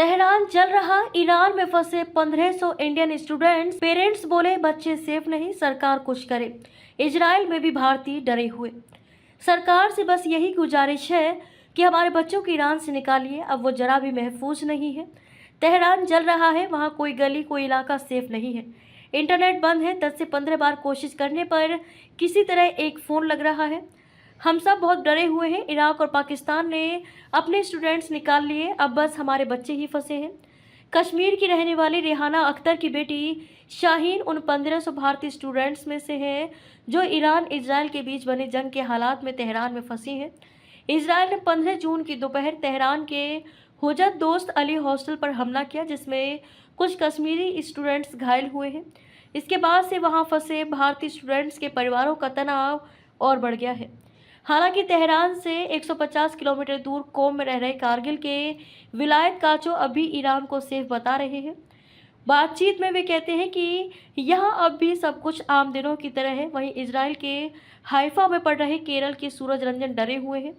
Tehran जल रहा, Iran में फंसे 1500 इंडियन स्टूडेंट्स। पेरेंट्स बोले बच्चे सेफ नहीं, सरकार कुछ करे। इजराइल में भी भारतीय डरे हुए। सरकार से बस यही गुजारिश है कि हमारे बच्चों को ईरान से निकालिए, अब वो जरा भी महफूज नहीं है। तेहरान जल रहा है, वहाँ कोई गली कोई इलाका सेफ नहीं है। इंटरनेट बंद है, 10 से 15 बार कोशिश करने पर किसी तरह एक फ़ोन लग रहा है। हम सब बहुत डरे हुए हैं। इराक और पाकिस्तान ने अपने स्टूडेंट्स निकाल लिए, अब बस हमारे बच्चे ही फंसे हैं। कश्मीर की रहने वाली रेहाना अख्तर की बेटी शाहीन उन 1500 भारतीय स्टूडेंट्स में से है जो ईरान इजराइल के बीच बने जंग के हालात में तेहरान में फंसी हैं। इजराइल ने 15 जून की दोपहर तेहरान के हुजत दोस्त अली हॉस्टल पर हमला किया, जिसमें कुछ कश्मीरी स्टूडेंट्स घायल हुए हैं। इसके बाद से वहां फंसे भारतीय स्टूडेंट्स के परिवारों का तनाव और बढ़ गया है। हालांकि तेहरान से 150 किलोमीटर दूर कोम में रह रहे कारगिल के विलायत काचो अभी ईरान को सेफ बता रहे हैं। बातचीत में वे कहते हैं कि यहाँ अब भी सब कुछ आम दिनों की तरह है। वहीं इजराइल के हाइफा में पड़ रहे केरल के सूरज रंजन डरे हुए हैं।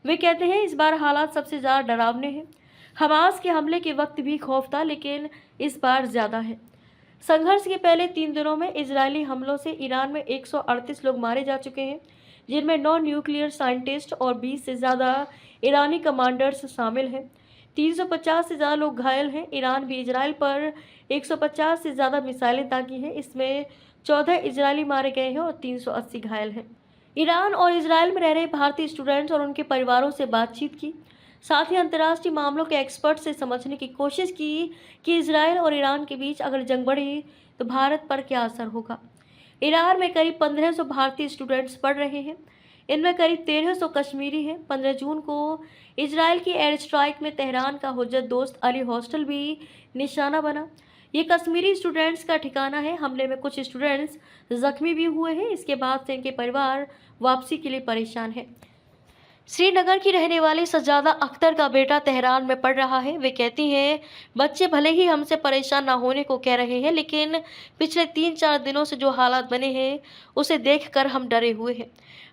वे कहते हैं इस बार हालात सबसे ज़्यादा डरावने हैं। हमास के हमले के वक्त भी खौफ था, लेकिन इस बार ज़्यादा है। संघर्ष के पहले 3 दिनों में इजरायली हमलों से ईरान में 138 लोग मारे जा चुके हैं, जिनमें 9 न्यूक्लियर साइंटिस्ट और 20 से ज़्यादा ईरानी कमांडर्स शामिल हैं। 350 से ज़्यादा लोग घायल हैं। ईरान भी इजराइल पर 150 से ज़्यादा मिसाइलें दागी हैं। इसमें 14 इजरायली मारे गए हैं और 380 घायल हैं। ईरान और इजराइल में रह रहे भारतीय स्टूडेंट्स और उनके परिवारों से बातचीत की, साथ ही अंतर्राष्ट्रीय मामलों के एक्सपर्ट से समझने की कोशिश की कि इजराइल और ईरान के बीच अगर जंग बढ़ी तो भारत पर क्या असर होगा। ईरान में करीब 1500 भारतीय स्टूडेंट्स पढ़ रहे हैं। इनमें करीब 1300 कश्मीरी हैं। 15 जून को इजराइल की एयर स्ट्राइक में तेहरान का हुज्जत दोस्त अली हॉस्टल भी निशाना बना। ये कश्मीरी स्टूडेंट्स का ठिकाना है। हमले में कुछ स्टूडेंट्स जख्मी भी हुए हैं। इसके बाद से इनके परिवार वापसी के लिए परेशान है। श्रीनगर की रहने वाली सजादा अख्तर का बेटा तेहरान में पढ़ रहा है। वे कहती हैं बच्चे भले ही हमसे परेशान ना होने को कह रहे हैं, लेकिन पिछले 3-4 दिनों से जो हालात बने हैं उसे देखकर हम डरे हुए हैं।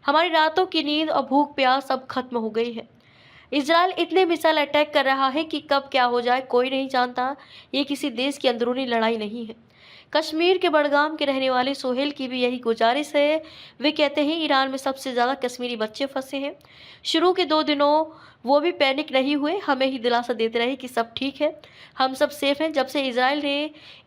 हमारी रातों की नींद और भूख प्यास अब खत्म हो गई है। इजराइल इतने मिसाइल अटैक कर रहा है कि कब क्या हो जाए कोई नहीं जानता। ये किसी देश की अंदरूनी लड़ाई नहीं है। कश्मीर के बडगाम के रहने वाले सोहेल की भी यही गुजारिश है। वे कहते हैं ईरान में सबसे ज़्यादा कश्मीरी बच्चे फंसे हैं। शुरू के 2 दिनों वो भी पैनिक नहीं हुए, हमें ही दिलासा देते रहे कि सब ठीक है, हम सब सेफ हैं। जब से इजराइल ने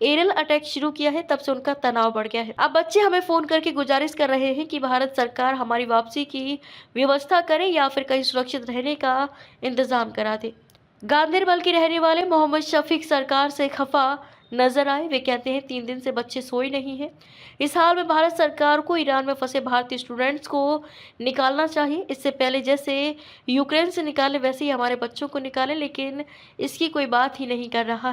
एरियल अटैक शुरू किया है तब से उनका तनाव बढ़ गया है। अब बच्चे हमें फ़ोन करके गुजारिश कर रहे हैं कि भारत सरकार हमारी वापसी की व्यवस्था करे या फिर कहीं सुरक्षित रहने का इंतज़ाम करा दे। गांदेरबल के रहने वाले मोहम्मद शफीक सरकार से खफा नजर आए। वे कहते हैं 3 दिन से बच्चे सोए नहीं हैं। इस हाल में भारत सरकार को ईरान में फंसे भारतीय स्टूडेंट्स को निकालना चाहिए। इससे पहले जैसे यूक्रेन से निकाले वैसे ही हमारे बच्चों को निकालें, लेकिन इसकी कोई बात ही नहीं कर रहा।